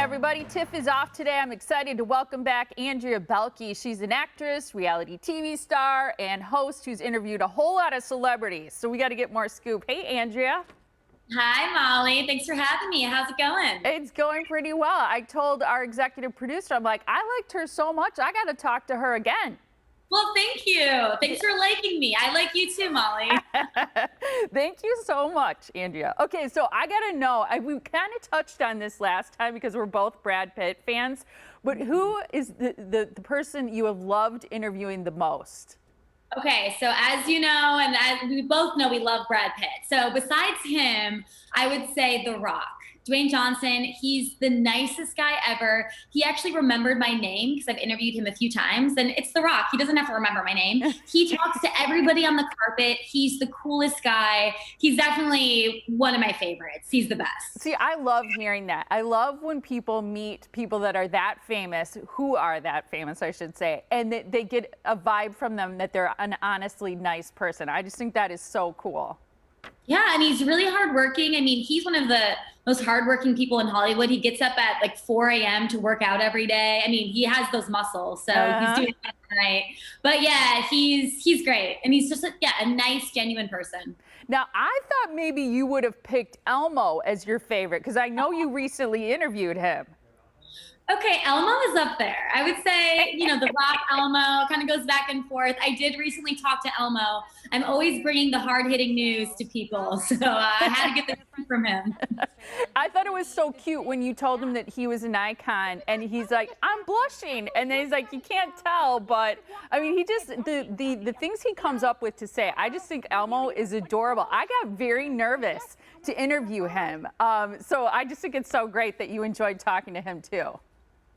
everybody. Tiff is off today. I'm excited to welcome back Andrea Belke. She's an actress, reality TV star, and host who's interviewed a whole lot of celebrities. So we got to get more scoop. Hey, Andrea. Hi, Molly. Thanks for having me. How's it going? It's going pretty well. I told our executive producer, I'm like, I liked her so much, I got to talk to her again. Well, thank you. Thanks for liking me. I like you too, Molly. Thank you so much, Andrea. Okay, so I got to know, we kind of touched on this last time because we're both Brad Pitt fans, but who is the person you have loved interviewing the most? Okay, so as you know, and as we both know, we love Brad Pitt. So besides him, I would say The Rock. Dwayne Johnson, he's the nicest guy ever. He actually remembered my name because I've interviewed him a few times, and it's The Rock. He doesn't have to remember my name. He talks to everybody on the carpet. He's the coolest guy. He's definitely one of my favorites. He's the best. See, I love hearing that. I love when people meet people that are that famous, who are that famous, I should say, and they get a vibe from them that they're an honestly nice person. I just think that is so cool. Yeah, and he's really hardworking. I mean, he's one of the most hardworking people in Hollywood. He gets up at like 4 a.m. to work out every day. I mean, he has those muscles, so he's doing that tonight. But yeah, he's great, and he's just a nice, genuine person. Now, I thought maybe you would have picked Elmo as your favorite because I know you recently interviewed him. Okay, Elmo is up there. I would say, The Rock, Elmo, kind of goes back and forth. I did recently talk to Elmo. I'm always bringing the hard-hitting news to people, so I had to get the news from him. I thought it was so cute when you told him that he was an icon, and he's like, I'm blushing, and then he's like, you can't tell, but I mean, he just, the things he comes up with to say, I just think Elmo is adorable. I got very nervous to interview him, so I just think it's so great that you enjoyed talking to him too.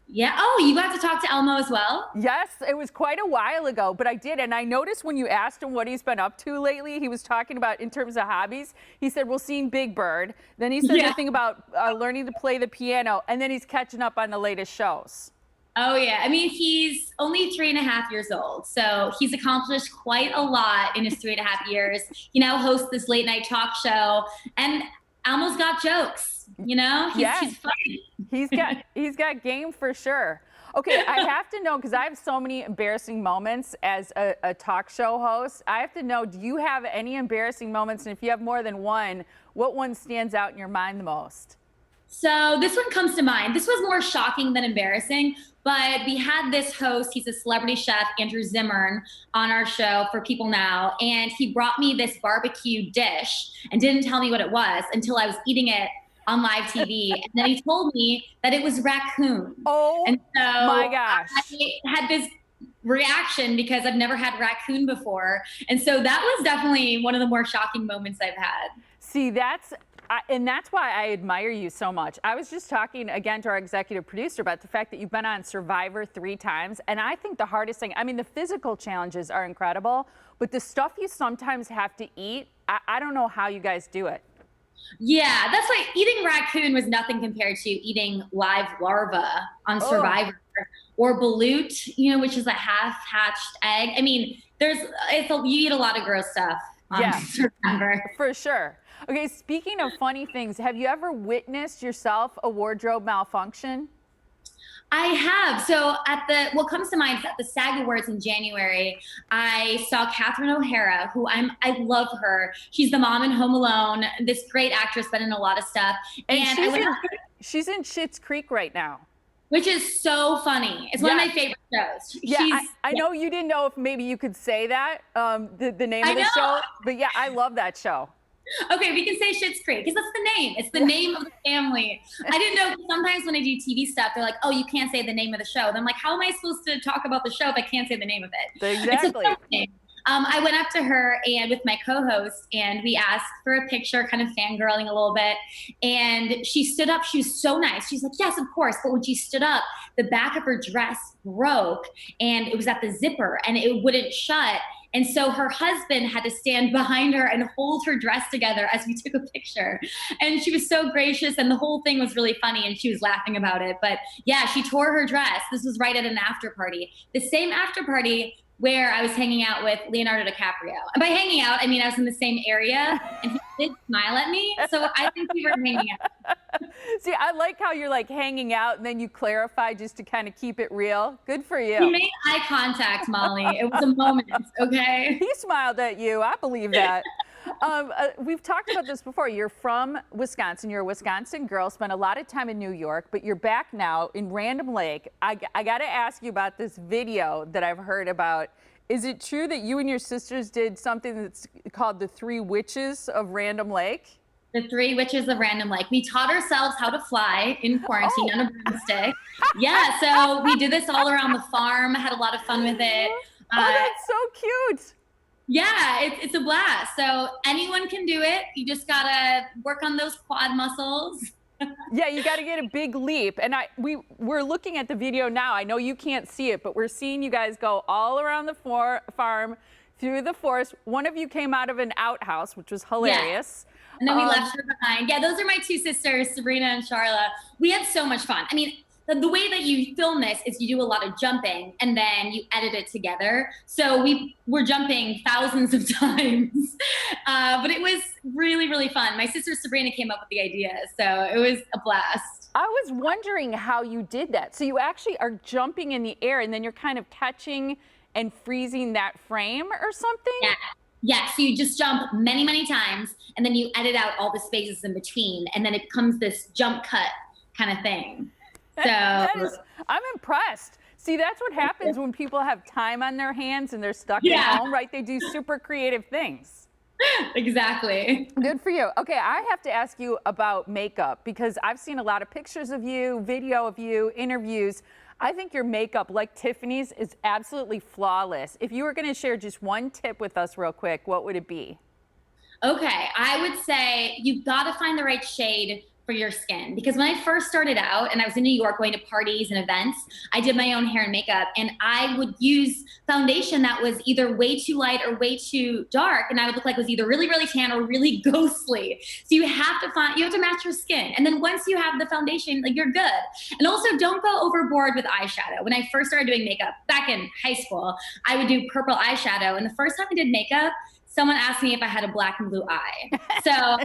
Yeah. Oh, you got to talk to Elmo as well? Yes, it was quite a while ago, but I did. And I noticed when you asked him what he's been up to lately, he was talking about in terms of hobbies. He said, well, seeing Big Bird. Then he said something about learning to play the piano. And then he's catching up on the latest shows. Oh, yeah. I mean, he's only 3.5 years old. So he's accomplished quite a lot in his 3.5 years. He now hosts this late night talk show. And Elmo's got jokes. He's funny. He's got game for sure. Okay, I have to know, because I have so many embarrassing moments as a talk show host. I have to know, do you have any embarrassing moments? And if you have more than one, what one stands out in your mind the most? So this one comes to mind. This was more shocking than embarrassing, but we had this host, he's a celebrity chef, Andrew Zimmern, on our show for People Now, and he brought me this barbecue dish and didn't tell me what it was until I was eating it on live TV. And then he told me that it was raccoon. Oh, and so my gosh. I had this reaction because I've never had raccoon before. And so that was definitely one of the more shocking moments I've had. See, that's why I admire you so much. I was just talking again to our executive producer about the fact that you've been on Survivor 3 times. And I think the hardest thing, I mean, the physical challenges are incredible, but the stuff you sometimes have to eat, I don't know how you guys do it. Yeah, that's why eating raccoon was nothing compared to eating live larva on Survivor or balut, which is a half-hatched egg. I mean, you eat a lot of gross stuff on Survivor. For sure. Okay, speaking of funny things, have you ever witnessed yourself a wardrobe malfunction? I have. So what comes to mind is at the SAG Awards in January, I saw Catherine O'Hara, who I love her. She's the mom in Home Alone, this great actress, been in a lot of stuff. And she's in Schitt's Creek right now. Which is so funny. It's one of my favorite shows. Yeah, I know you didn't know if maybe you could say that, the name of the show, but yeah, I love that show. Okay, we can say Schitt's Creek because that's the name. It's the name of the family. I didn't know, sometimes when I do TV stuff, they're like, oh, you can't say the name of the show. And I'm like, how am I supposed to talk about the show if I can't say the name of it? Exactly. I went up to her and with my co-host, and we asked for a picture, kind of fangirling a little bit. And she stood up. She was so nice. She's like, yes, of course. But when she stood up, the back of her dress broke, and it was at the zipper, and it wouldn't shut. And so her husband had to stand behind her and hold her dress together as we took a picture. And she was so gracious, and the whole thing was really funny, and she was laughing about it. But yeah, she tore her dress. This was right at an after party. The same after party where I was hanging out with Leonardo DiCaprio. And by hanging out, I mean I was in the same area, and he did smile at me, so I think we were hanging out. See, I like how you're like hanging out and then you clarify just to kind of keep it real. Good for We you. made eye contact, Molly. It was a moment, okay? He smiled at you. I believe that. We've talked about this before. You're from Wisconsin. You're a Wisconsin girl, spent a lot of time in New York, but you're back now in Random Lake. I got to ask you about this video that I've heard about. Is it true that you and your sisters did something that's called the Three Witches of Random Lake? The Three Witches of Random Lake. We taught ourselves how to fly in quarantine on a broomstick. Yeah, so we did this all around the farm, had a lot of fun with it. Oh, that's so cute. Yeah, it's a blast. So anyone can do it. You just gotta work on those quad muscles. Yeah, you got to get a big leap. And we're looking at the video now. I know you can't see it, but we're seeing you guys go all around the farm, through the forest. One of you came out of an outhouse, which was hilarious. Yeah. And then we left her behind. Yeah, those are my two sisters, Sabrina and Charla. We had so much fun. I mean, the way that you film this is you do a lot of jumping and then you edit it together. So we were jumping thousands of times, but it was really, really fun. My sister Sabrina came up with the idea, so it was a blast. I was wondering how you did that. So you actually are jumping in the air and then you're kind of catching and freezing that frame or something? Yeah. Yeah, so you just jump many, many times, and then you edit out all the spaces in between, and then it becomes this jump cut kind of thing. So I'm impressed. See, that's what happens when people have time on their hands and they're stuck at home, right? They do super creative things. Exactly. Good for you. Okay, I have to ask you about makeup because I've seen a lot of pictures of you, video of you, interviews. I think your makeup, like Tiffany's, is absolutely flawless. If you were going to share just one tip with us real quick, what would it be? Okay, I would say you've got to find the right shade for your skin. Because when I first started out and I was in New York going to parties and events, I did my own hair and makeup, and I would use foundation that was either way too light or way too dark, and I would look like it was either really, really tan or really ghostly. So you have to match your skin. And then once you have the foundation, like, you're good. And also don't go overboard with eyeshadow. When I first started doing makeup back in high school, I would do purple eyeshadow. And the first time I did makeup, someone asked me if I had a black and blue eye. So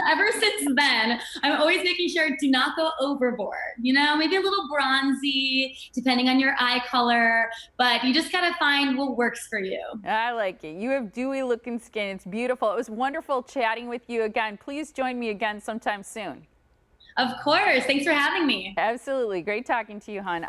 ever since then, I'm always making sure to not go overboard. You know, maybe a little bronzy, depending on your eye color, but you just gotta find what works for you. I like it. You have dewy looking skin. It's beautiful. It was wonderful chatting with you again. Please join me again sometime soon. Of course. Thanks for having me. Absolutely. Great talking to you, hon.